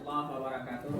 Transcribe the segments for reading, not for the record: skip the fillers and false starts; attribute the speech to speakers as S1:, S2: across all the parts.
S1: warahmatullahi wabarakatuh.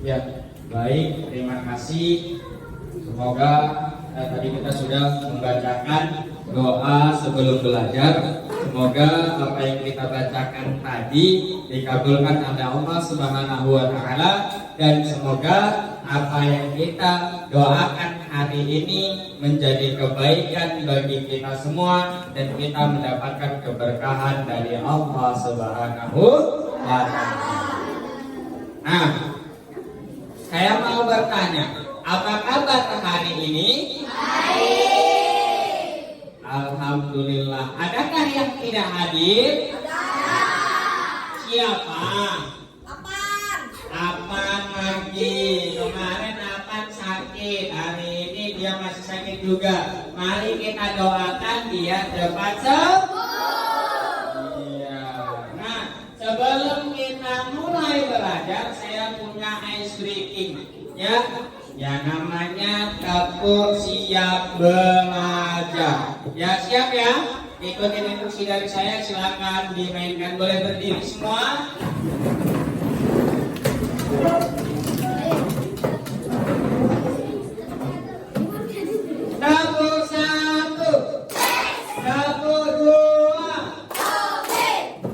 S2: Ya, baik, terima kasih. Semoga tadi kita sudah membacakan doa sebelum belajar. Semoga apa yang kita bacakan tadi dikabulkan oleh Allah Subhanahu wa taala, dan semoga apa yang kita doakan hari ini menjadi kebaikan bagi kita semua dan kita mendapatkan keberkahan dari Allah Subhanahu wa taala. Nah, saya mau bertanya, apa kabar hari ini? Baik. Alhamdulillah. Adakah yang tidak hadir? Ada. Siapa? Apan lagi. Kemarin Apan sakit. Hari ini dia masih sakit juga. Mari kita doakan dia cepat sembuh. Iya. Nah, sebelum kita mulai belajar, saya punya ice breaking, ya namanya dapur siap belajar. Ya, siap ya? Ikutin instruksi dari saya, silakan dimainkan. Boleh berdiri semua. Dapur satu, dapur dua,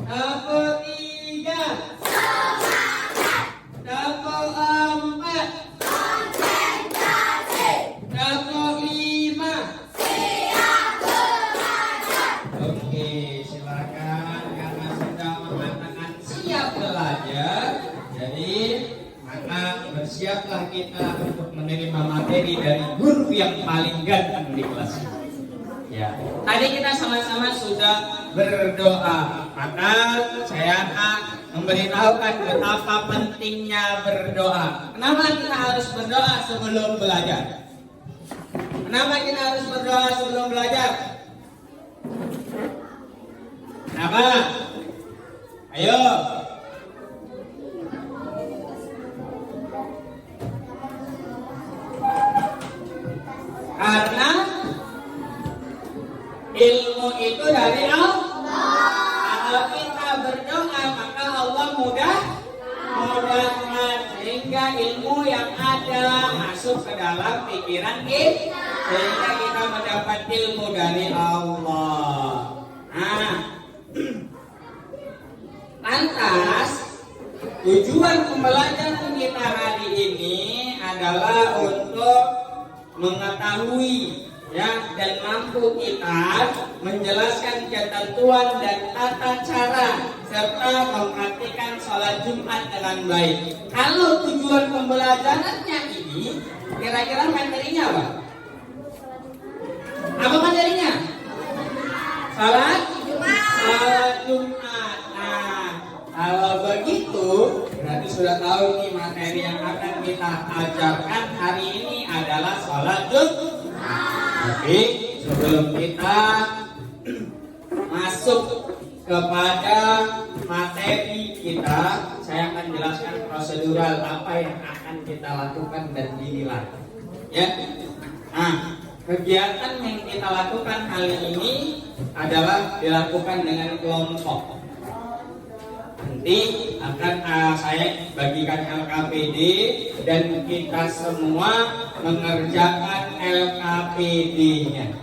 S2: dapur tiga, dapur empat, dapur lima. Oke, silakan, karena sudah mengatakan siap belajar, jadi maka bersiaplah kita untuk menerima materi dari guru yang paling ganteng di kelas ini. Ya, tadi kita sama-sama sudah berdoa, maka saya akan memberitahukan betapa pentingnya berdoa. Kenapa kita harus berdoa sebelum belajar? Kenapa kita harus berdoa sebelum belajar? Kenapa? Ayo. Karena ilmu itu dari Allah. Kalau kita berdoa maka Allah mudahkan sehingga ilmu yang ada masuk ke dalam pikiran kita, sehingga kita mendapat ilmu dari Allah. Nah, lantas tujuan pembelajaran kita hari ini adalah untuk mengetahui dan mampu kita menjelaskan ketentuan dan tata cara serta mempraktikkan sholat Jumat dengan baik. Kalau tujuan pembelajarannya ini, kira-kira materinya apa? Apa materinya? Sholat Jumat. Nah, kalau begitu berarti sudah tahu nih materi yang akan kita ajarkan hari ini adalah sholat Jumat. Tapi sebelum kita masuk kepada materi kita, saya akan jelaskan prosedural apa yang akan kita lakukan dan dinilai. Ya, nah kegiatan yang kita lakukan kali ini adalah dilakukan dengan kelompok. Nanti akan saya bagikan LKPD dan kita semua mengerjakan LKPD-nya.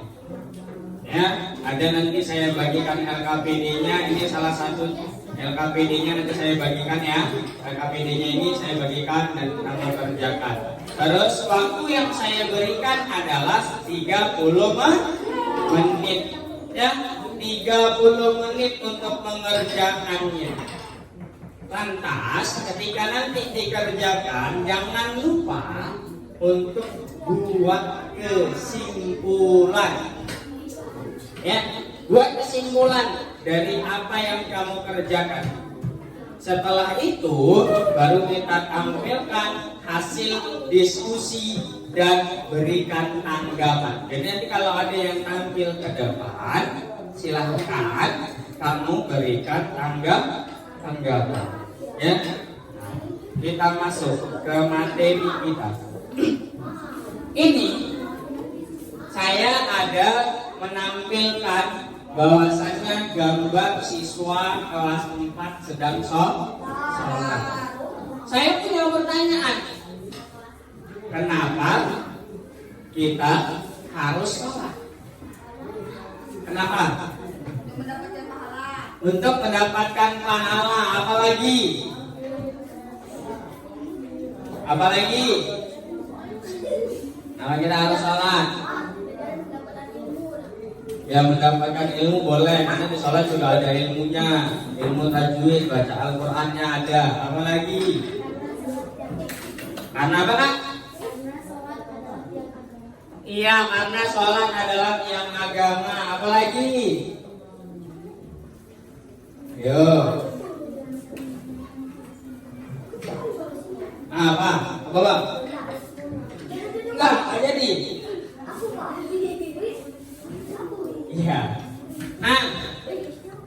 S2: Ya, ada nanti saya bagikan LKPD-nya. Ini salah satu LKPD-nya nanti saya bagikan ya. LKPD-nya ini saya bagikan dan kamu kerjakan. Terus waktu yang saya berikan adalah 30 menit. Ya, 30 menit untuk mengerjakannya. Lantas ketika nanti dikerjakan jangan lupa untuk buat kesimpulan. Ya, buat kesimpulan dari apa yang kamu kerjakan. Setelah itu baru kita tampilkan hasil diskusi dan berikan tanggapan. Jadi nanti kalau ada yang tampil ke depan, silahkan kamu berikan tanggapan. Ya, kita masuk ke materi kita. Ini saya ada menampilkan bahwasanya gambar siswa kelas 4 sedang sholat. Saya punya pertanyaan, kenapa kita harus sholat? Kenapa? Untuk mendapatkan pahala. Apalagi? Nah, kita harus sholat. Ya, mendapatkan ilmu boleh, karena di sholat juga ada ilmunya. Ilmu tajwid, baca Al-Qur'annya ada. Apalagi? Karena apa, Kak? Iya, karena sholat adalah tiang agama. Apalagi? Yo. Apa, Bang? Enggak jadi. Iya. Nah,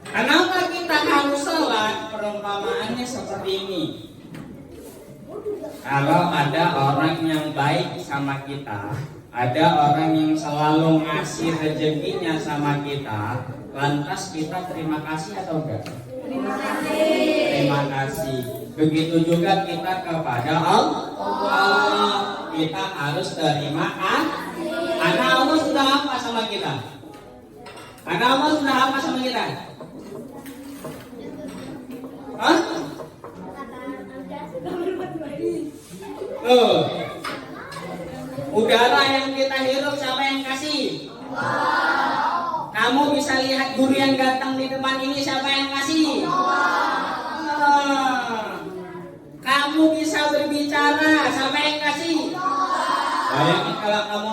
S2: kenapa kita harus sholat? Perumpamaannya seperti ini. Kalau ada orang yang baik sama kita, ada orang yang selalu ngasih rezekinya sama kita, lantas kita terima kasih atau enggak? Terima kasih. Begitu juga kita kepada Allah. Kita harus terima kasih. Karena Allah sudah apa sama kita? Karena Allah sudah apa sama kita? Hah? Udara yang kita hirup siapa yang kasih? Kamu bisa lihat guru yang datang di depan ini siapa yang kasih? Kamu bisa berbicara siapa yang kasih? Bayangin kalau kamu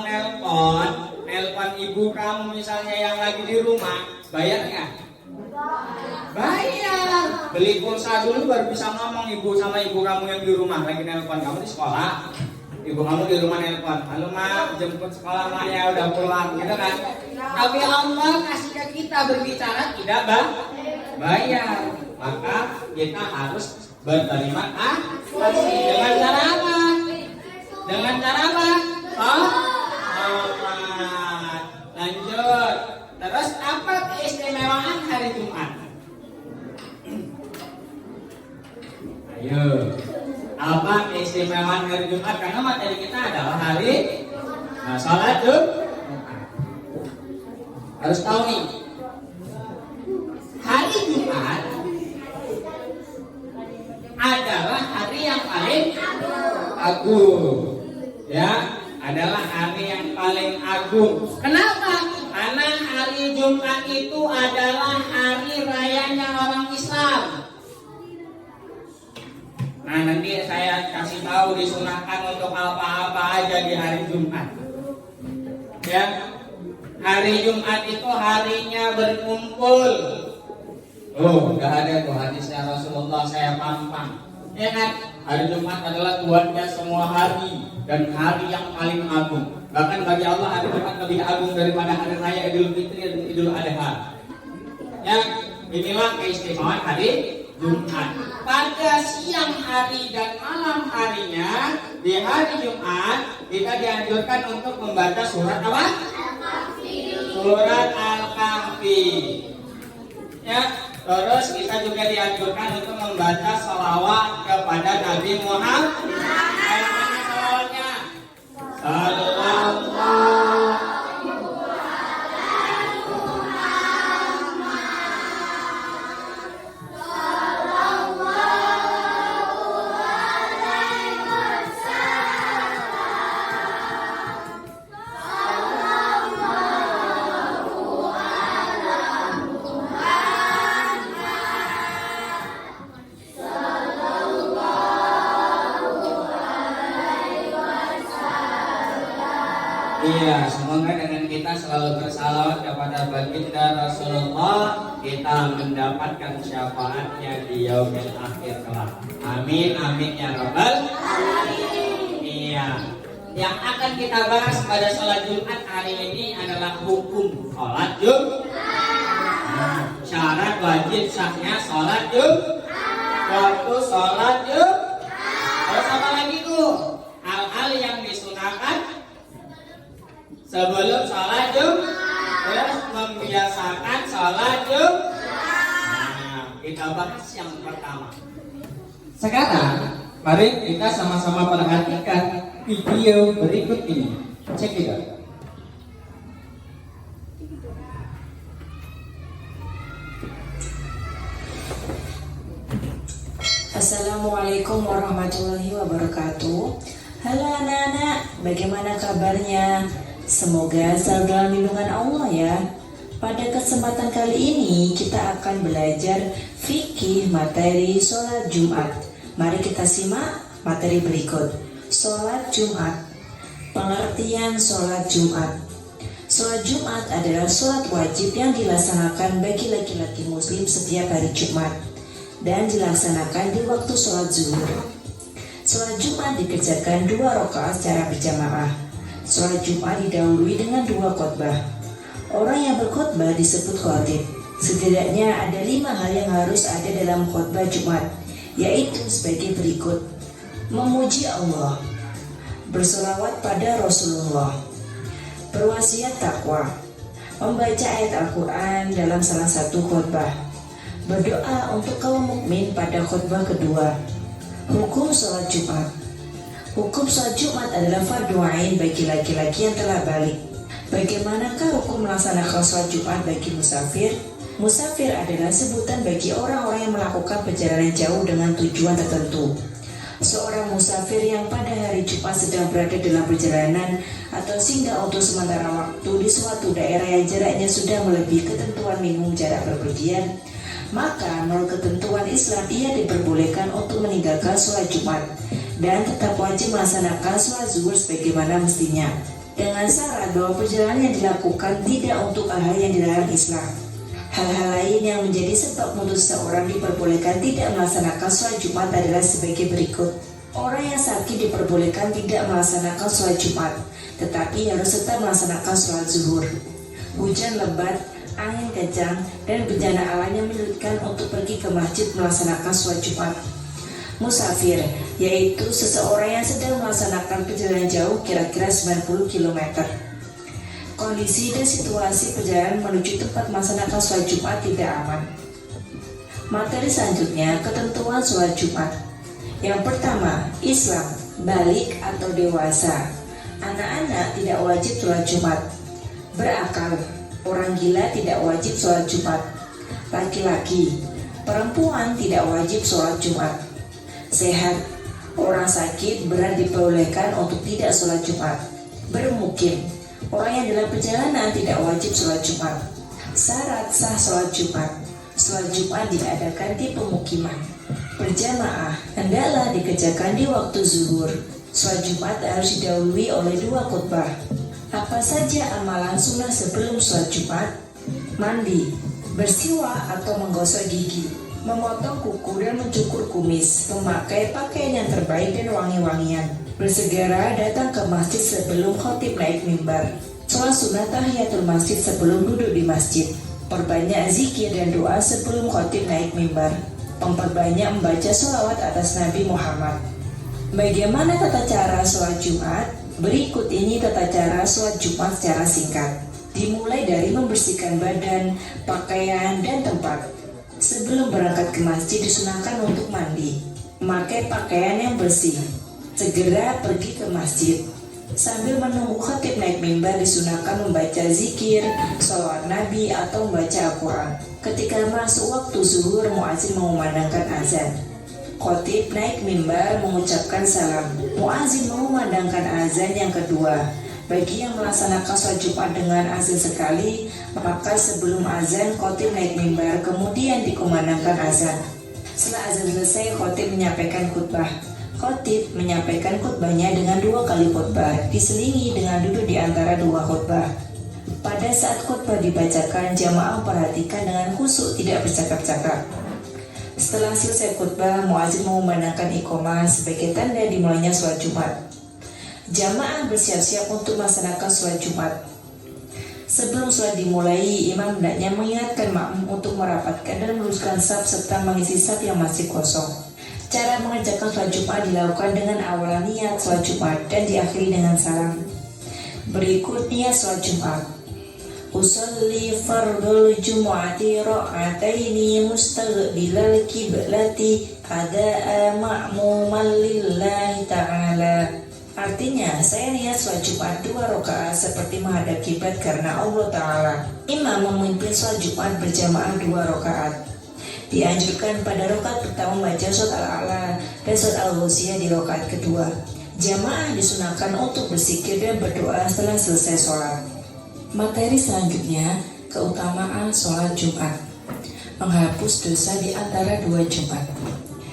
S2: nelpon ibu kamu misalnya yang lagi di rumah, bayar nggak? Bayar. Beli pulsa dulu baru bisa ngomong sama ibu kamu yang di rumah lagi nelpon. Kamu di sekolah, ibu kamu di rumah nelpon, halo mak, jemput sekolah mak ya udah pulang, gitu kan? Tapi Allah kasih ke kita berbicara tidak bayar, maka kita harus berterima kasih. Dengan cara apa? Dengan cara apa? Hormat. Lanjut. Terus apa keistimewaan hari Jumat? Ayo. Apa keistimewaan hari Jumat? Karena materi kita adalah hari sholat Jumat. Harus tahu nih. Hari Jumat adalah hari yang paling agung. Ya, adalah hari yang paling agung. Kenapa? Karena hari Jumat itu adalah hari rayanya orang Islam. Nah, nanti saya kasih tahu disunahkan untuk apa-apa aja di hari Jumat. Ya, hari Jumat itu harinya berkumpul. Oh, nggak ada tuh hadisnya Rasulullah saya pampang. Ya kan? Hari Jumat adalah Tuhannya semua hari dan hari yang paling agung. Bahkan bagi Allah hari Jumat lebih agung daripada hari raya Idul Fitri dan Idul Adha. Ya, inilah keistimewaan hari Jumat. Pada siang hari dan malam harinya di hari Jumat kita dianjurkan untuk membaca surat apa? Surat Al-Kahfi. Ya, terus kita juga dianjurkan untuk membaca sholawat kepada Nabi Muhammad. Kayak mana sholawatnya? Sallallahu Iya, semoga dengan kita selalu bersalawat kepada baginda Rasulullah, kita mendapatkan syafaatnya di yaumil akhir kelak. Amin, amin ya rabbal alamin. Iya. Yang akan kita bahas pada sholat Jumat hari ini adalah hukum sholat Jumat. Syarat wajib sahnya sholat Jumat. Waktu sholat Jumat. Terus apa lagi tuh? Hal-hal yang disunahkan sebelum sholat Jumat, terus membiasakan sholat Jumat. Nah, kita bahas yang pertama. Sekarang, mari kita sama-sama perhatikan video berikut ini. Cek it out.
S1: Assalamualaikum warahmatullahi wabarakatuh. Halo anak-anak, bagaimana kabarnya? Semoga selalu dalam lindungan Allah ya. Pada kesempatan kali ini kita akan belajar fikih materi sholat Jumat. Mari kita simak materi berikut. Sholat Jumat. Pengertian sholat Jumat. Sholat Jumat adalah sholat wajib yang dilaksanakan bagi laki-laki muslim setiap hari Jumat dan dilaksanakan di waktu sholat zuhur. Sholat Jumat dikerjakan 2 rakaat secara berjamaah. Sholat Jumat didahului dengan 2 khotbah. Orang yang berkhotbah disebut khatib. Setidaknya ada 5 hal yang harus ada dalam khotbah Jumat, yaitu sebagai berikut: memuji Allah, bersolawat pada Rasulullah, berwasiat takwa, membaca ayat Al-Quran dalam salah satu khotbah, berdoa untuk kaum mukmin pada khotbah kedua. Hukum sholat Jumat. Hukum sholat Jumat adalah fardu ain bagi laki-laki yang telah balik. Bagaimanakah hukum melaksanakan sholat Jumat bagi musafir? Musafir adalah sebutan bagi orang-orang yang melakukan perjalanan jauh dengan tujuan tertentu. Seorang musafir yang pada hari Jumat sedang berada dalam perjalanan atau singgah untuk sementara waktu di suatu daerah yang jaraknya sudah melebihi ketentuan minimum jarak bepergian, maka menurut ketentuan Islam ia diperbolehkan untuk meninggalkan sholat Jumat dan tetap wajib melaksanakan sholat zuhur sebagaimana mestinya, dengan syarat bahwa perjalanan yang dilakukan tidak untuk hal-hal yang dilarang Islam. Hal-hal lain yang menjadi sebab untuk seseorang diperbolehkan tidak melaksanakan sholat Jumat adalah sebagai berikut. Orang yang sakit diperbolehkan tidak melaksanakan sholat Jumat, tetapi harus tetap melaksanakan sholat zuhur. Hujan lebat, angin kencang, dan bencana alam yang menyulitkan untuk pergi ke masjid melaksanakan sholat Jumat. Musafir, yaitu seseorang yang sedang melaksanakan perjalanan jauh kira-kira 90 km. Kondisi dan situasi perjalanan menuju tempat melaksanakan sholat Jumat tidak aman. Materi selanjutnya, ketentuan sholat Jumat. Yang pertama, Islam, balik atau dewasa. Anak-anak tidak wajib sholat Jumat. Berakal, orang gila tidak wajib sholat Jumat. Laki-laki, perempuan tidak wajib sholat Jumat. Sehat, orang sakit berat diperbolehkan untuk tidak sholat Jumat. Bermukim, orang yang dalam perjalanan tidak wajib sholat Jumat. Syarat sah sholat Jumat. Sholat Jumat diadakan di pemukiman. Berjamaah hendaklah dikerjakan di waktu zuhur. Sholat Jumat harus didahului oleh 2 khutbah. Apa saja amalan sunnah sebelum sholat Jumat? Mandi, bersiwak atau menggosok gigi, memotong kuku dan mencukur kumis, memakai pakaian yang terbaik dan wangi-wangian, bersegera datang ke masjid sebelum khatib naik mimbar, sholat sunnah tahiyatul masjid sebelum duduk di masjid, perbanyak zikir dan doa sebelum khatib naik mimbar, memperbanyak membaca sholawat atas Nabi Muhammad. Bagaimana tata cara sholat Jumat? Berikut ini tata cara sholat Jumat secara singkat. Dimulai dari membersihkan badan, pakaian, dan tempat. Sebelum berangkat ke masjid disunahkan untuk mandi, memakai pakaian yang bersih, segera pergi ke masjid. Sambil menunggu khatib naik mimbar disunahkan membaca zikir, sholawat Nabi atau membaca Al-Quran. Ketika masuk waktu zuhur, muadzin mengumandangkan azan. Khatib naik mimbar mengucapkan salam. Muadzin mengumandangkan azan yang kedua. Bagi yang melaksanakan sholat Jumat dengan azan sekali, maka sebelum azan khatib naik mimbar, kemudian dikumandangkan azan. Setelah azan selesai, khatib menyampaikan khutbah. Khatib menyampaikan khutbahnya dengan 2 kali khutbah, diselingi dengan duduk di antara 2 khutbah. Pada saat khutbah dibacakan, jamaah perhatikan dengan khusyuk, tidak bercakap-cakap. Setelah selesai khutbah, muadzin mengumandangkan iqamah sebagai tanda dimulainya sholat Jumat. Jamaah bersiap-siap untuk melaksanakan sholat Jumat. Sebelum sholat dimulai, imam hendaknya mengingatkan makmum untuk merapatkan dan meluruskan saf serta mengisi saf yang masih kosong. Cara mengerjakan sholat Jumat dilakukan dengan awalan niat sholat Jumat dan diakhiri dengan salam. Berikut niat sholat Jumat. Usolli fardul jumu'ati ra'ataini mustaqbilal kiblati ada'a ma'muman lillahi ta'ala. Artinya, saya niat sholat Jumat 2 rakaat seperti menghadap kiblat karena Allah Ta'ala. Imam memimpin sholat Jumat berjamaah 2 rakaat. Dianjurkan pada rakaat pertama membaca surat Al-A'la dan surat Al-Ghasyiyah di rakaat kedua. Jamaah disunahkan untuk berzikir dan berdoa setelah selesai sholat. Materi selanjutnya, keutamaan sholat Jumat. Menghapus dosa di antara 2 Jumat.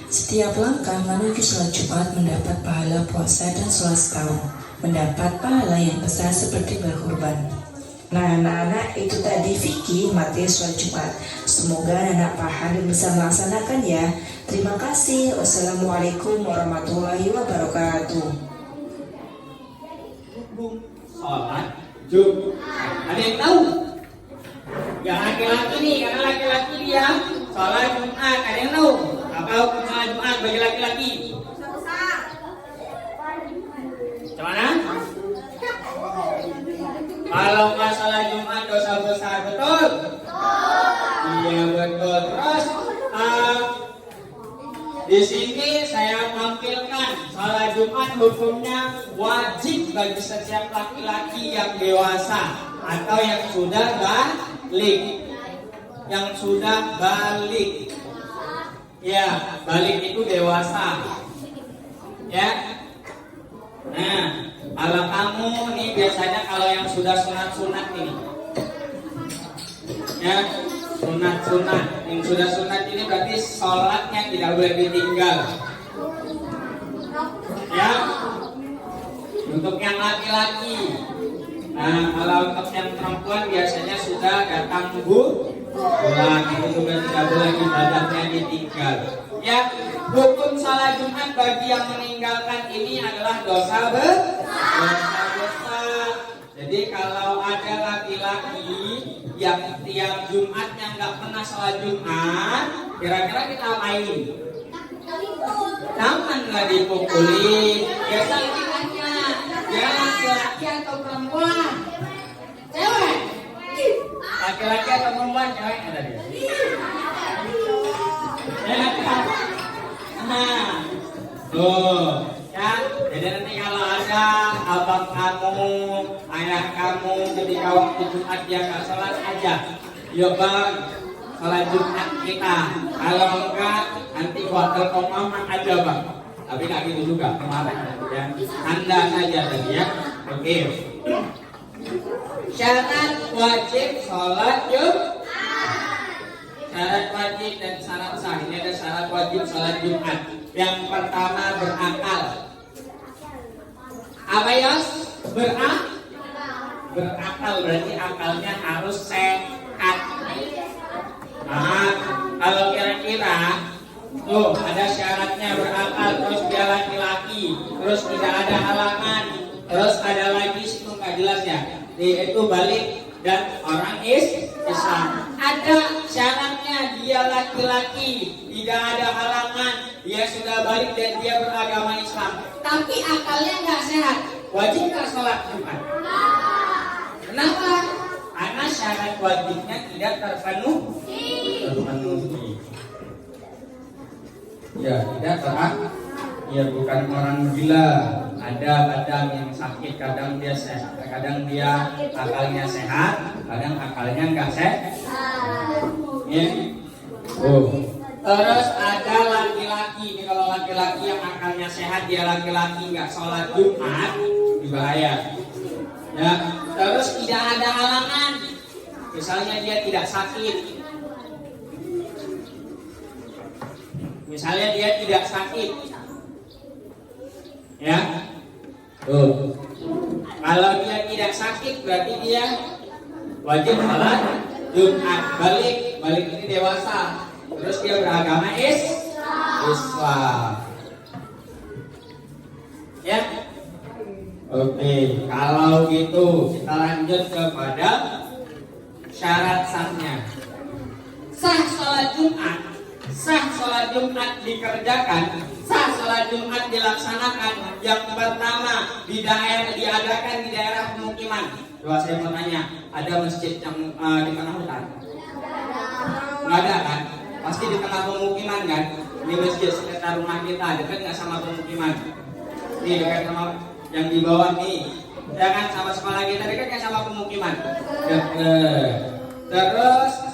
S1: Setiap langkah menuju sholat Jumat mendapat pahala puasa dan sholat setahun, mendapat pahala yang besar seperti berkurban. Nah anak-anak, itu tadi fikih materi sholat Jumat. Semoga anak paham dan bisa melaksanakan ya. Terima kasih. Wassalamualaikum warahmatullahi wabarakatuh.
S2: Sholat Jumat. Ada yang tahu? Yang laki-laki nih, karena laki-laki dia sholat Jumat. Ada yang tahu? Apa hukum sholat Jumat bagi laki-laki? Gimana? Kalau nggak sholat Jumat dosa besar, betul? Iya betul. Terus di sini saya tampilkan sholat Jumat hukumnya wajib bagi setiap laki-laki yang dewasa atau yang sudah balik. Yang sudah balik. Ya, balik itu dewasa. Ya. Nah, kalau kamu nih biasanya kalau yang sudah sunat-sunat ini, ya sunat-sunat, yang sudah sunat ini berarti sholatnya tidak boleh ditinggal. Ya. Untuk yang laki-laki, nah kalau untuk yang perempuan biasanya sudah datang bulan, itu juga tidak boleh ibadahnya ditinggal. Ya, hukum salat Jumat bagi yang meninggalkan ini adalah dosa besar. Jadi kalau ada laki-laki yang tiap Jumatnya nggak pernah salat Jumat, kira-kira kita main? Jangan nggak dipukulin. Biasa laki-lakinya, dia laki-laki atau perempuan? Cewek. Laki-laki atau perempuan? Cewek ada dia. Nah, tuh, ya. Jadi nanti kalau ada abang kamu, ayah kamu, ketika waktu Jumat dia nggak sholat aja, yuk bang, sholat Jumat kita. Kalau enggak, nanti gua telepon mama aja bang. Tapi nggak gitu juga kemarin, ya. Anda saja tadi ya. Oke. Syarat wajib sholat Jumat. Syarat wajib dan syarat sah. Ini ada syarat wajib sholat Jumat. Yang pertama berakal. Apa ya? Berakal berarti akalnya harus sehat. Nah, kalau kira-kira tuh ada syaratnya berakal, terus dia laki-laki, terus tidak ada halangan, terus ada lagi itu nggak jelas ya. Itu balik dan orang Islam. Ada syaratnya dia laki-laki, tidak ada halangan, dia sudah balik dan dia beragama Islam. Tapi akalnya nggak sehat, wajib nggak sholat Jumat? Kenapa? Karena syarat wajibnya tidak terpenuhi. Ya, tidak ya bukan orang gila. Ada kadang yang sakit, kadang dia sehat, kadang dia akalnya sehat, kadang akalnya nggak sehat. Ya. Oh. Terus ada laki-laki, kalau laki-laki yang akalnya sehat, dia laki-laki nggak sholat Jumat, bahaya. Ya. Terus tidak ada halangan, misalnya dia tidak sakit. Misalnya dia tidak sakit, ya. Kalau dia tidak sakit berarti dia wajib sholat Jumat. Balik ini dewasa, terus dia beragama Islam. Ya. Oke, kalau gitu kita lanjut kepada syarat sahnya. Sah sholat Jumat. Sah sholat Jumat dikerjakan, sah sholat Jumat dilaksanakan. Yang pertama diadakan di daerah pemukiman. Coba saya mau tanya, ada masjid yang di tengah hutan? Nggak ada kan? Pasti di tengah pemukiman kan? Ini masjid sekitar rumah kita, dekat nggak sama pemukiman? Nih dekat sama yang di bawah nih, ya kan, sama sekolah kita dekat nggak sama pemukiman? Dekat. Terus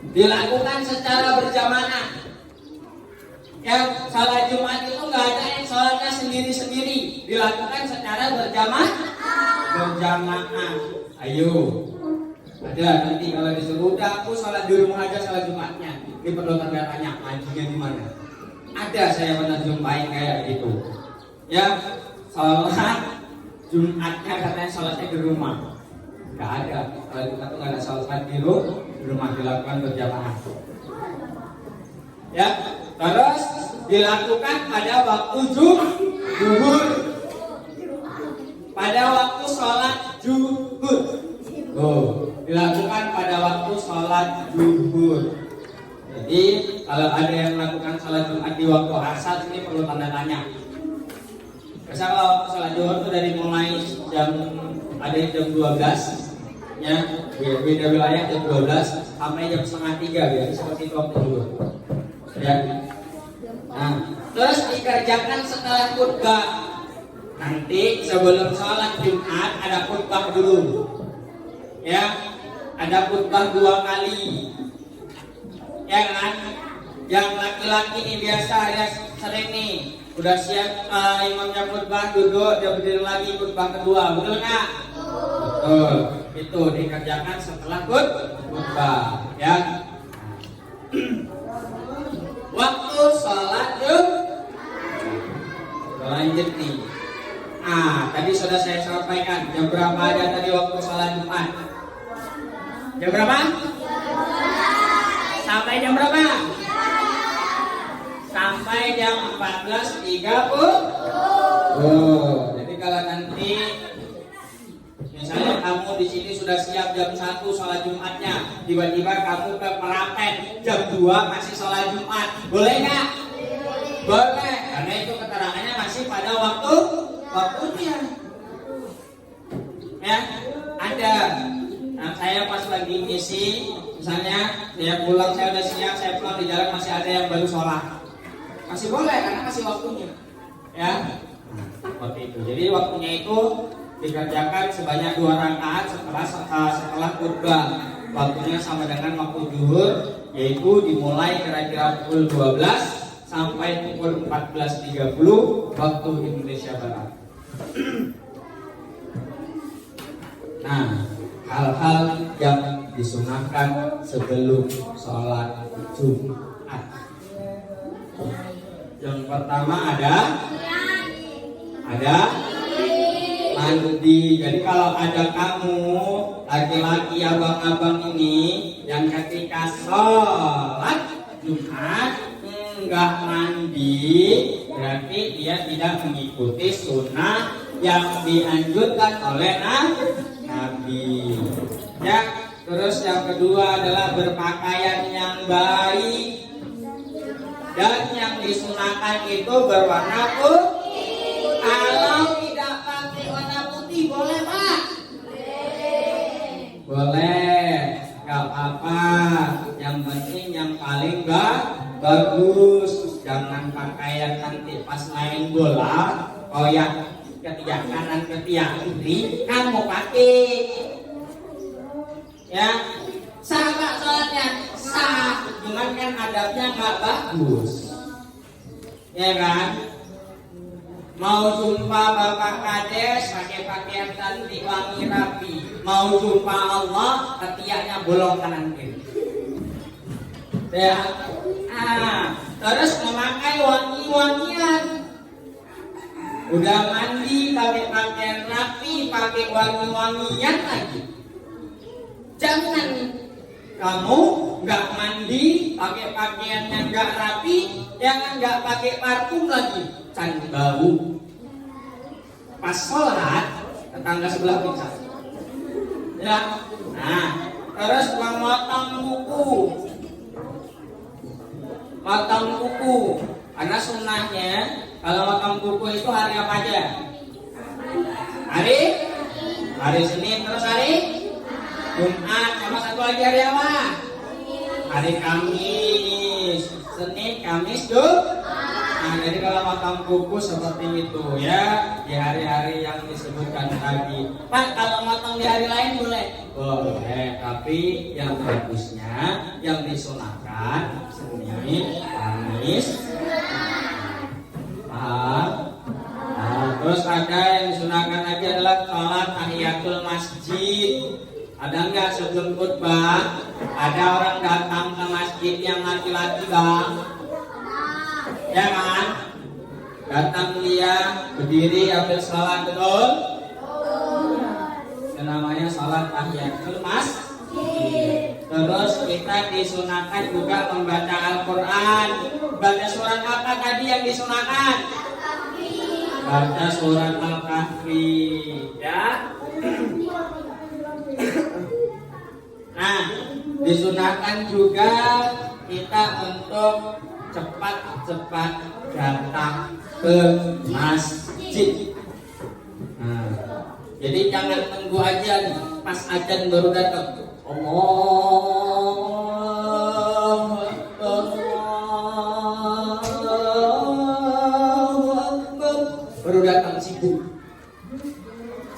S2: dilakukan secara berjamaah. Yang sholat Jumat itu nggak ada yang sholatnya sendiri-sendiri, dilakukan secara berjamaah. Ayo, ada nanti kalau disuruh udah aku sholat di rumah aja sholat Jumatnya. Ini perlu tanda tanya, majunya di mana? Ada, saya pernah jumpain kayak gitu. Ya, sholat Jumatnya katanya sholatnya di rumah. Nggak ada, kalau kita tuh nggak ada sholat di rumah, dilakukan berjamaah. Ya, terus dilakukan pada waktu zuhur, pada waktu sholat zuhur. Dilakukan pada waktu sholat zuhur. Jadi kalau ada yang melakukan sholat Jumat di waktu asar, ini perlu tanda tanya. Biasanya kalau waktu sholat zuhur itu dari mulai jam 12. Ya, beda wilayah jam 12 sampai jam 2:30 biasanya seperti itu waktu dulu. Ya. Nah, terus dikerjakan setelah khutbah. Nanti sebelum sholat Jumat ada khutbah dulu. Ya, ada khutbah 2 kali. Ya kan? Yang laki-laki ini biasa ya sering nih, udah siap imamnya khutbah, duduk, dia berdiri lagi khutbah kedua, betul nggak? Betul. Itu dikerjakan setelah khutbah, ya. Waktu sholat lanjut nih. Tadi sudah saya sampaikan jam berapa aja tadi waktu sholat Jumat? Jam berapa? Sampai jam berapa? Sampai jam 14.30. Jadi kalau nanti misalnya kamu di sini sudah siap jam 1 sholat Jumatnya, tiba-tiba kamu ke Merapen jam 2 masih sholat Jumat, boleh nggak? Boleh, karena itu keterangannya masih pada waktunya. Ya, ada. Nah, saya pas lagi ngisi, misalnya saya pulang, saya udah siap, saya pulang di jalan masih ada yang baru sholat, masih boleh karena masih waktunya. Ya, seperti itu. Jadi waktunya itu dikerjakan sebanyak 2 rakaat setelah khutbah. Waktunya sama dengan waktu zuhur, yaitu dimulai kira-kira pukul 12 sampai pukul 14.30 waktu Indonesia Barat. Nah, hal-hal yang disunahkan sebelum sholat Jumat. Yang pertama ada mandi. Jadi kalau ada kamu laki-laki abang-abang ini yang ketika sholat Jumat enggak mandi, berarti dia tidak mengikuti sunnah yang dianjurkan oleh Nabi. Ya, terus yang kedua adalah berpakaian yang baik, dan yang disunahkan itu berwarna putih. Kalau tidak pakai warna putih boleh Pak? Boleh, gak apa-apa. Yang penting yang paling bagus. Jangan pakaian nanti pas main bola koyak ketiak kanan ketiak kiri kamu pakai. Ya, sah gak sholatnya? Sah, cuman kan adabnya gak bagus. Ya kan? Mau jumpa Bapak Kades pakai pakaian cantik wangi rapi, mau jumpa Allah ketiaknya bolong kanan kiri. Ya, terus memakai wangi-wangian. Udah mandi pakai pakaian rapi, pakai wangi-wangian lagi. Jangan kamu nggak mandi pakai pakaian yang nggak rapi, jangan nggak pakai parfum lagi, can bau. Pas sholat tetangga sebelah bisa. Ya, nah terus memotong kuku, karena sunnahnya kalau potong kuku itu hari apa aja? Hari Senin, terus hari Jumat, sama satu lagi hari apa? Hari Kamis. Senin, Kamis, Jumat. Nah, jadi kalau potong kuku seperti itu ya, di hari-hari yang disebutkan tadi. Pak, kalau potong di hari lain boleh? Boleh, tapi yang bagusnya, yang disunahkan Senin, Kamis. Terus ada yang disunahkan lagi adalah sholat tahiyatul masjid. Ada nggak sebelum khutbah? Ada orang datang ke masjid yang laki-laki bang? Ya kan? Datang dia berdiri ambil sholat, betul? Itu namanya sholat tahiyatul masjid. Terus kita disunahkan juga membaca Al-Quran. Baca surat apa tadi yang disunahkan? Baca surat Al-Kahfi, ya. Nah, disunahkan juga kita untuk cepat-cepat datang ke masjid. Nah, jadi jangan tunggu aja pas azan baru datang. Baru datang sibuk,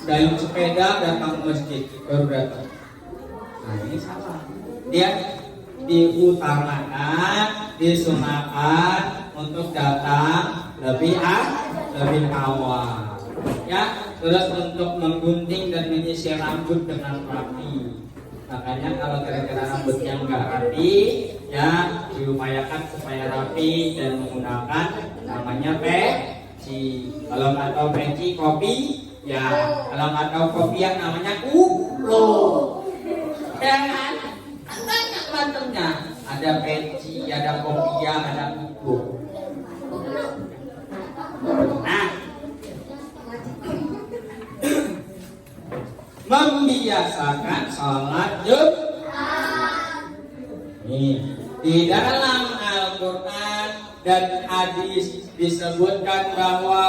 S2: dayung sepeda datang ke masjid baru datang. Nah ini salah. Dia diutamakan, disunahkan untuk datang lebih awal. Ya, terus untuk menggunting dan menyisir rambut dengan rapi. Makanya kalau kira-kira rambutnya nggak rapi, ya diupayakan supaya rapi dan menggunakan namanya pensil. peci. Kalau nggak tahu peci kopi, ya kalau nggak tahu kopi yang namanya ulo. Ya kan? Banyak macamnya. Ada peci, ada kopiah, ada ulo. Nah, membiasakan sholat Jumat. Nih, di dalam Al-Quran dan hadis disebutkan bahwa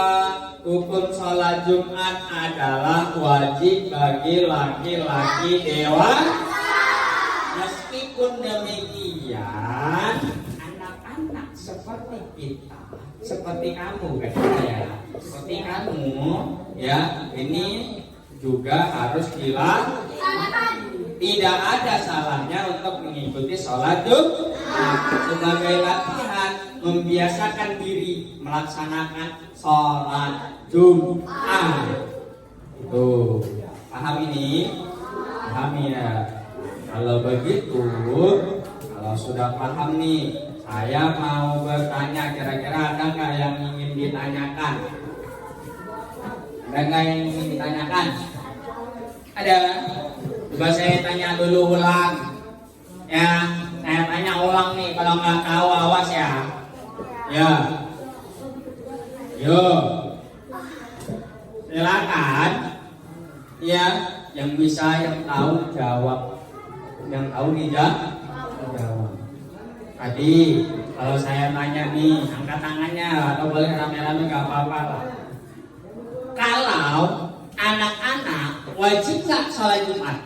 S2: hukum sholat Jumat adalah wajib bagi laki-laki dewasa. Meskipun demikian, anak-anak seperti kita, seperti kamu kan ya, seperti kamu ya, ini juga harus dilakukan. Tidak ada salahnya untuk mengikuti sholat Jumat sebagai latihan membiasakan diri melaksanakan sholat Jumat. Itu paham ini? Paham ya? Kalau begitu, kalau sudah paham nih, saya mau bertanya, kira-kira ada nggak yang ingin ditanyakan? Ada nggak yang ingin ditanyakan? Ada? Coba saya tanya dulu ulang. Ya, saya tanya ulang nih, kalau nggak tahu awas ya. Ya. Yo. Silakan. Ya, yang bisa, yang tahu jawab. Yang tahu jawab. Tadi kalau saya tanya nih, angkat tangannya atau boleh rame-rame nggak apa-apa lah. Kalau anak-anak wajib nggak sholat Jumat?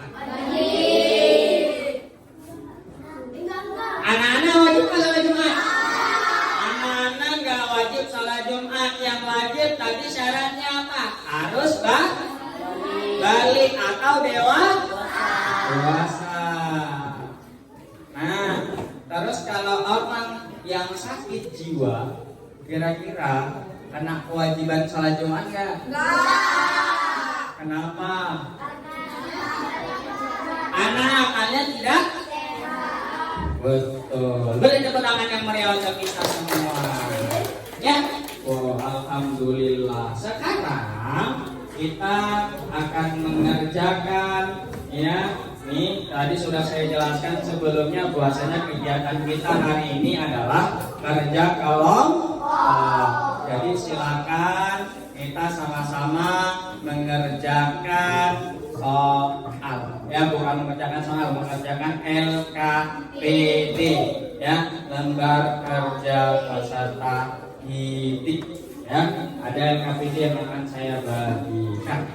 S2: Anak-anak wajib nggak sholat Jumat? Anak-anak nggak wajib sholat Jumat. Yang wajib tadi syaratnya apa? Harus balik atau dewasa. Nah, terus kalau orang yang sakit jiwa, kira-kira kena kewajiban sholat Jumat nggak? Kenapa? Anak-anaknya tidak? Betul. Beri tepuk tangan yang meriah untuk kita semua. Ya. Oh, alhamdulillah. Sekarang kita akan mengerjakan, ya. Nih, tadi sudah saya jelaskan sebelumnya bahwasanya kegiatan kita hari ini adalah kerja kelompok. Jadi silakan kita sama-sama mengerjakan soal, ya, bukan mengerjakan soal, mengerjakan LKPD, ya, lembar kerja peserta didik, ya. Ada LKPD yang akan saya bagikan.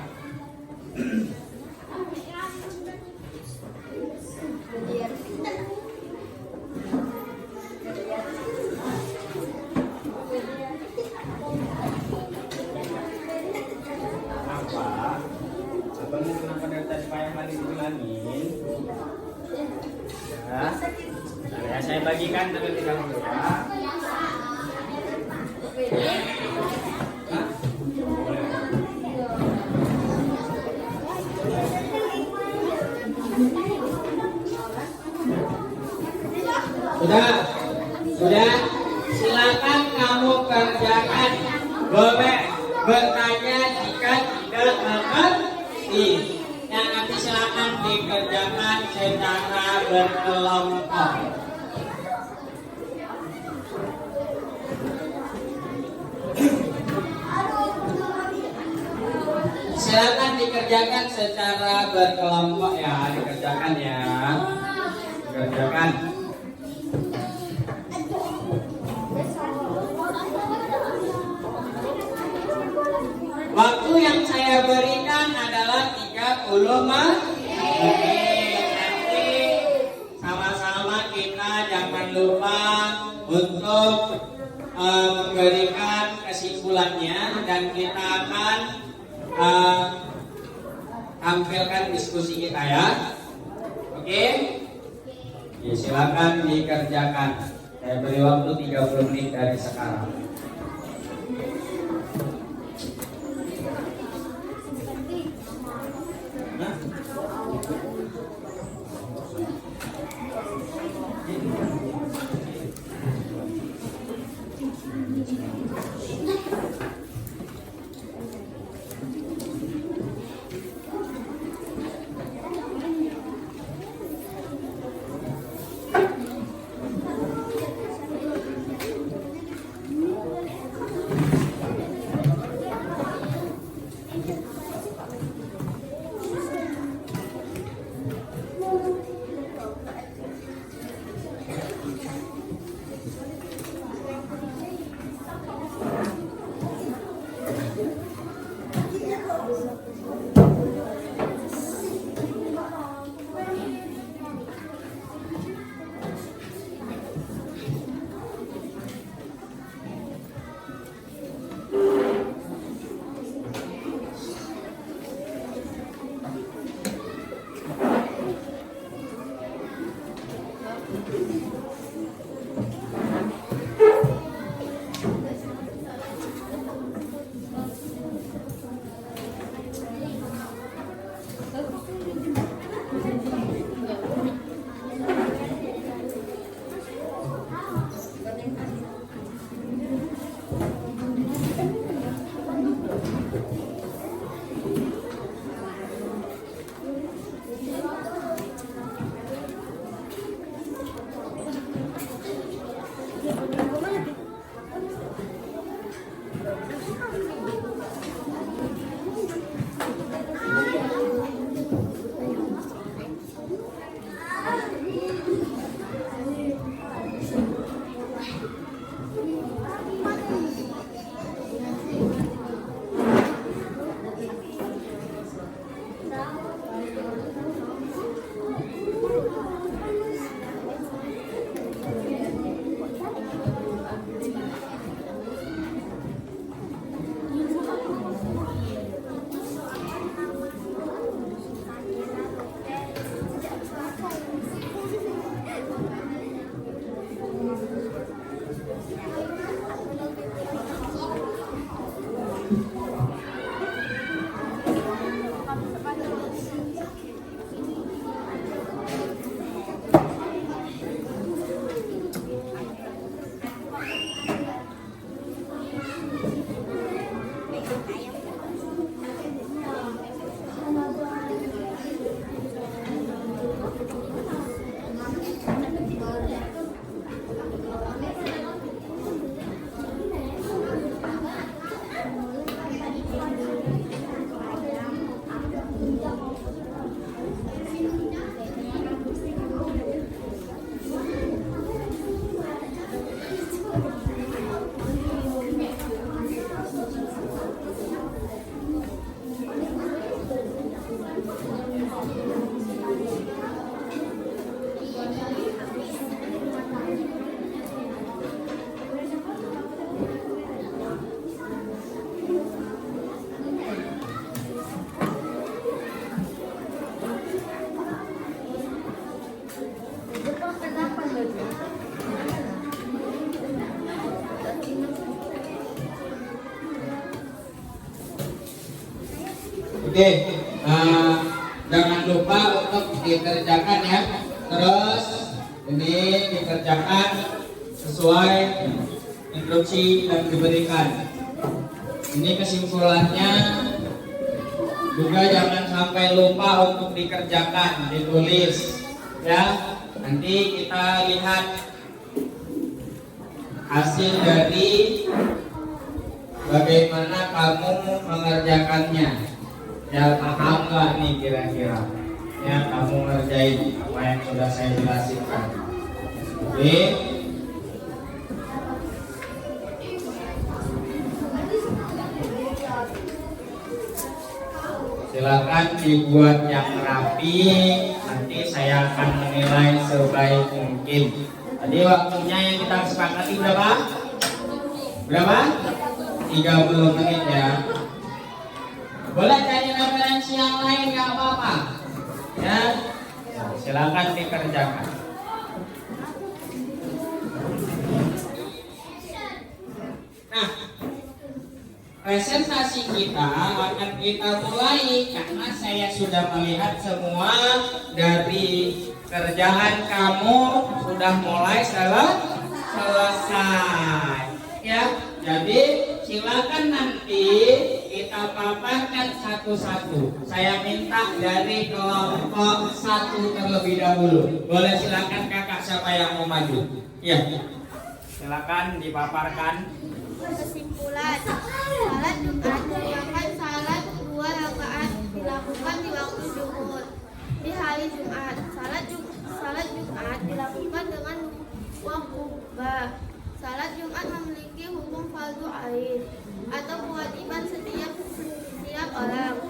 S2: Kenapa dari tadi payah mandi dibilangin? Ya, saya bagikan terlebih dahulu ya. Sudah. Silakan kamu kerjakan. Boleh bertanya jika tidak mengerti. Yang nanti silakan dikerjakan secara berkelompok. Silakan dikerjakan secara berkelompok ya, dikerjakan ya. Dikerjakan. Waktu yang saya berikan adalah 30 menit. Nanti sama-sama kita jangan lupa untuk memberikan kesimpulannya dan kita akan tampilkan diskusi kita ya. Oke? Ya, silakan dikerjakan. Saya beri waktu 30 menit dari sekarang. Oke, jangan lupa untuk dikerjakan ya. Terus ini dikerjakan sesuai instruksi yang diberikan. Ini kesimpulannya, juga jangan sampai lupa untuk dikerjakan, ditulis ya. Nanti kita lihat hasil dari bagaimana kamu mengerjakannya. Ya, paham nggak nih kira-kira? Ya, kamu ngerjain apa yang sudah saya jelaskan. Oke. Silakan dibuat yang rapi. Nanti saya akan menilai sebaik mungkin. Tadi waktunya yang kita sepakati berapa? Berapa? 30 menit ya. Boleh cari referensi yang lain, nggak apa-apa. Ya, silakan dikerjakan. Nah, presentasi kita akan kita mulai karena saya sudah melihat semua dari kerjaan kamu sudah mulai selesai. Ya, jadi silakan nanti kita paparkan satu-satu. Saya minta dari kelompok 1 terlebih dahulu. Boleh silakan kakak siapa yang mau maju? Ya, silakan dipaparkan.
S3: Kesimpulan, salat Jumat merupakan salat 2 rakaat dilakukan di waktu zuhur di hari Jumat. Salat Jumat dilakukan dengan waktu kubah. Salat Jumat memiliki hukum fardu ain atau kewajiban setiap orang.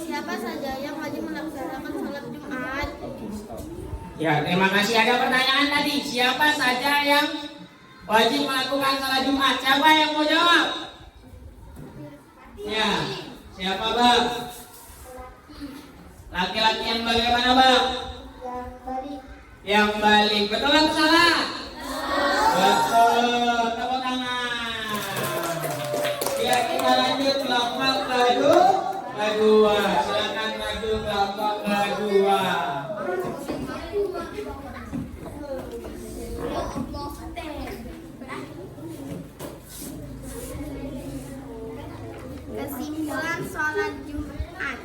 S3: Siapa saja yang wajib melaksanakan salat Jumat?
S2: Ya, terima kasih. Ada pertanyaan tadi. Siapa saja yang wajib melakukan salat Jumat? Siapa yang mau jawab? Ya, siapa bang? Laki-laki yang bagaimana bang? Yang balik. Betul atau salah? Betul. Tepuk tangan. Ya, kita lanjut kelompok kedua. Silakan maju kelompok kedua.
S3: Kesimpulan sholat Jumat.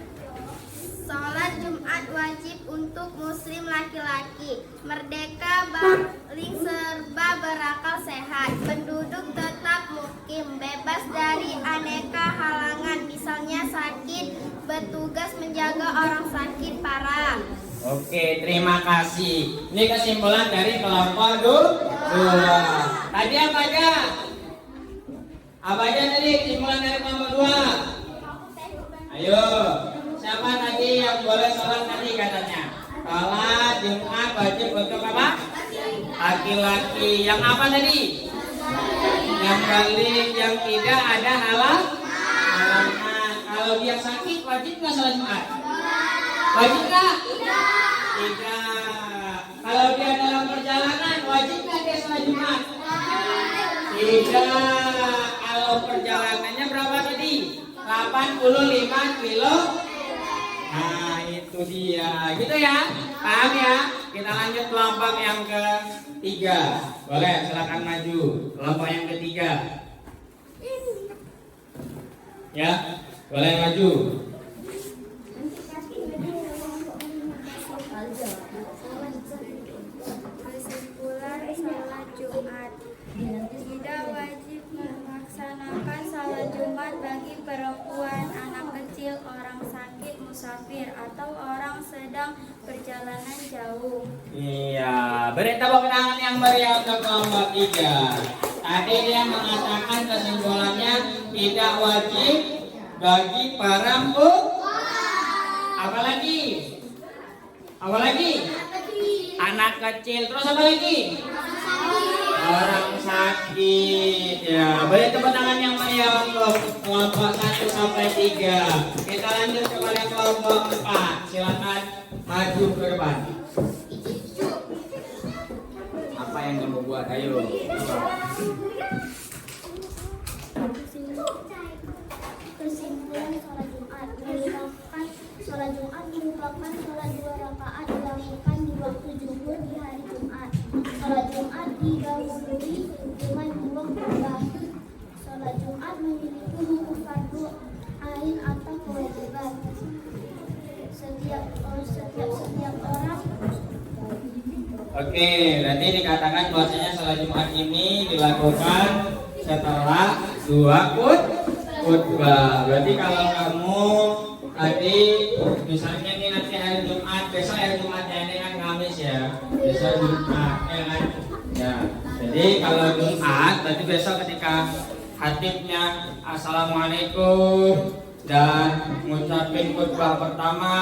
S3: Sholat Jumat wajib untuk muslim laki-laki, merdeka, baligh serta berakal sehat, penduduk tetap mukim, bebas dari aneka halangan, misalnya sakit, bertugas menjaga orang sakit parah.
S2: Oke, terima kasih. Ini kesimpulan dari kelompok dua. Tadi apa aja? Apa aja tadi kesimpulan dari kelompok 2? Ayo, siapa tadi yang boleh sholat tadi katanya? Sholat Jumat wajib untuk apa? Laki-laki. Yang apa tadi? Yang baligh, yang tidak ada halangan. Kalau dia sakit wajib nggak sholat Jumat? Wajib nggak? Tidak. Kalau dia dalam perjalanan wajib nggak dia sholat Jumat? Tidak. Kalau perjalanannya berapa tadi? 85 kilo. Nah, itu dia. Gitu ya? Paham ya? Kita lanjut kelompok yang ketiga. Boleh, silakan maju. Kelompok yang ketiga. Ya, boleh maju.
S3: Kesimpulan sholat Jumat. Tidak wajib melaksanakan sholat Jumat bagi perempuan, anak kecil, orang sakit, musafir, atau orang sedang perjalanan jauh.
S2: Iya, beri tepuk tangan yang meriah ke kelompok 3. Tadi dia mengatakan kesimpulannya tidak wajib bagi perempuan. Apalagi? Apalagi? Anak kecil. Terus apa lagi? Orang sakit. Ya, beri tepuk tangan yang meriah untuk kelompok 1 sampai 3. Kita lanjut kepada kelompok 4. Silakan maju ke depan. Apa yang kamu buat? Ayo.
S3: Kesimpulan sholat Jumat. Melakukan menyebabkan sholat 2 rakaat dilakukan di waktu zuhur di hari Jumat. Sholat Jumat didahului dengan 2 khutbah. Sholat Jumat memiliki hukum fardu ain atau kewajiban. Setiap orang.
S2: Oke, berarti dikatakan bahwasanya sholat Jumat ini dilakukan setelah 2 khutbah. Berarti kalau kamu tadi misalnya ini nanti hari Jumat, besok hari Jumat ya, ini kan Kamis ya, besok Jumat ya kan. Ya, jadi kalau Jumat berarti besok ketika khatibnya assalamualaikum dan ngucapin khutbah pertama,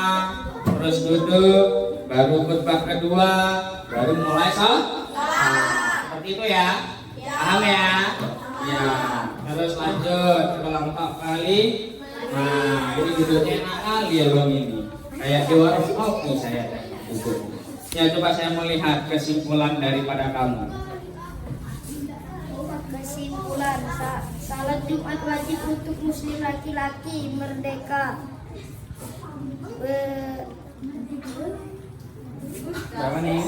S2: terus duduk, baru khutbah kedua, baru mulai sholat. Seperti itu ya, paham ya? Ya, terus lanjut kelompok kali. Nah, ini duduknya enak kali ya bang ini, kayak di warung kopi saya duduk. Ya, coba saya melihat kesimpulan daripada kamu.
S3: Kesimpulan, salat Jumat wajib untuk muslim laki-laki merdeka.
S2: Berapa nih?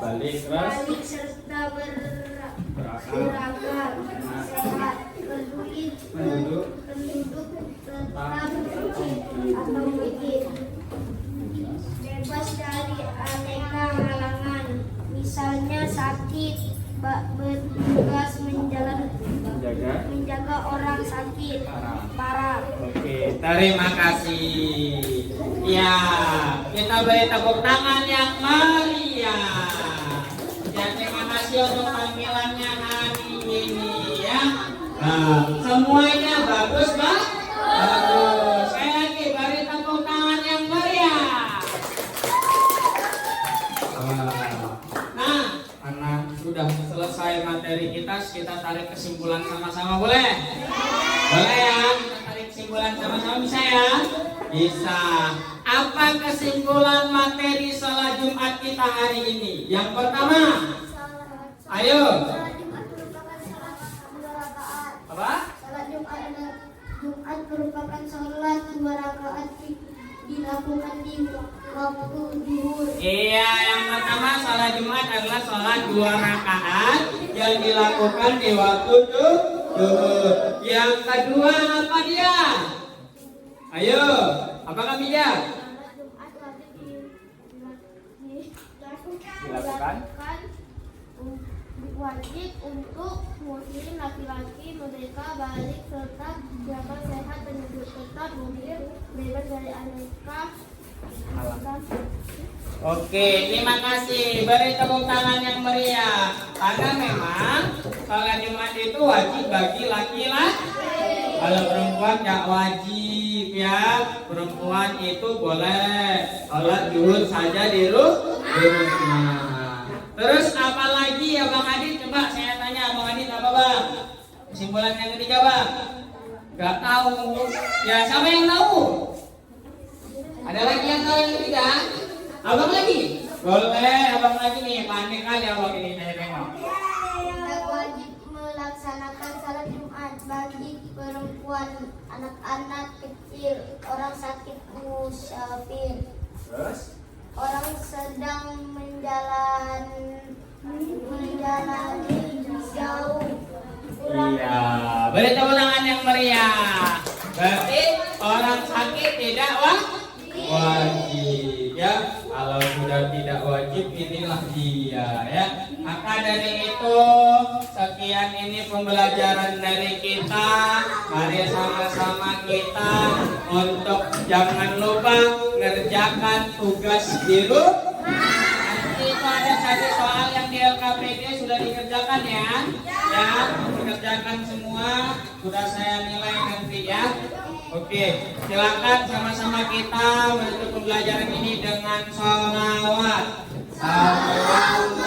S2: Balik terus
S3: Serta
S2: berakal,
S3: sehat, penduduk tetap atau mikir, bebas dari aneka halangan, misalnya sakit, bertugas menjaga orang sakit parah.
S2: Oke, terima kasih. Ya, kita beri tepuk tangan yang meriah. Ya, terima kasih untuk panggilannya hari ini ya. Nah, semuanya bagus, Pak? Bagus. Saya lagi beri tepuk tangan yang meriah. Nah, karena sudah selesai materi kita tarik kesimpulan sama-sama, boleh? Boleh ya? Kita tarik kesimpulan sama-sama, bisa ya? Bisa. Apa kesimpulan materi sholat Jumat kita hari ini? Yang pertama, ayo. Apa?
S3: Salat Jumat merupakan sholat 2 rakaat dilakukan di waktu zuhur.
S2: Iya, yang pertama sholat Jumat adalah sholat 2 rakaat yang dilakukan di waktu zuhur. Yang kedua apa dia? Ayo, apakah dia?
S3: Salat Jumat
S2: Dilakukan?
S3: Wajib untuk muslim laki-laki merdeka balik serta jaga sehat penduduk tetap muhir bebas dari aneka halangan.
S2: Oke, terima kasih. Beri tepuk tangan yang meriah. Karena memang sholat Jumat itu wajib bagi laki-laki. Kalau perempuan nggak wajib ya. Perempuan itu boleh sholat zuhur saja di rumah. Terus apa lagi ya Bang Adit? Coba saya tanya Bang Adit, apa Bang? Kesimpulan yang ketiga Bang? Gak tahu. Ya, siapa yang tahu? Ada lagi yang tahu yang ketiga? Abang lagi? Boleh, abang lagi nih. Panik kali abang ini, saya tengok.
S3: Tidak wajib melaksanakan salat Jumat bagi perempuan, anak-anak kecil, orang sakit, musafir.
S2: Terus?
S3: Orang sedang menjalani jauh.
S2: Iya, beri tepuk tangan yang meriah. Berarti orang sakit tidak wajib ya. Kalau sudah tidak wajib, inilah dia ya. Maka dari itu sekian ini pembelajaran dari kita. Mari sama-sama kita untuk jangan lupa ngerjakan tugas di rumah. Nanti itu ada tadi soal yang di LKPD sudah dikerjakan ya. Ya, dikerjakan semua. Sudah saya nilai nanti ya. Oke, silakan sama-sama kita menutup pembelajaran ini dengan sholawat. Sallallahu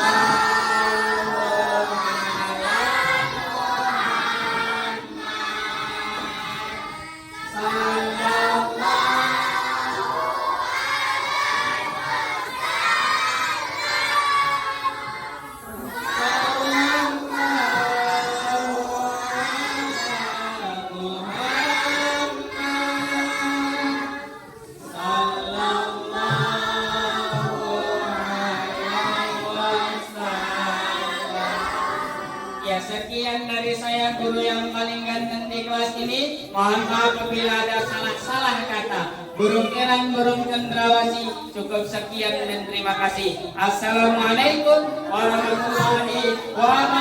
S2: Sekian dari saya, guru yang paling ganteng di kelas ini. Mohon maaf apabila ada salah-salah kata. Burung elang, burung cendrawasih. Cukup sekian dan terima kasih. Assalamualaikum warahmatullahi wabarakatuh.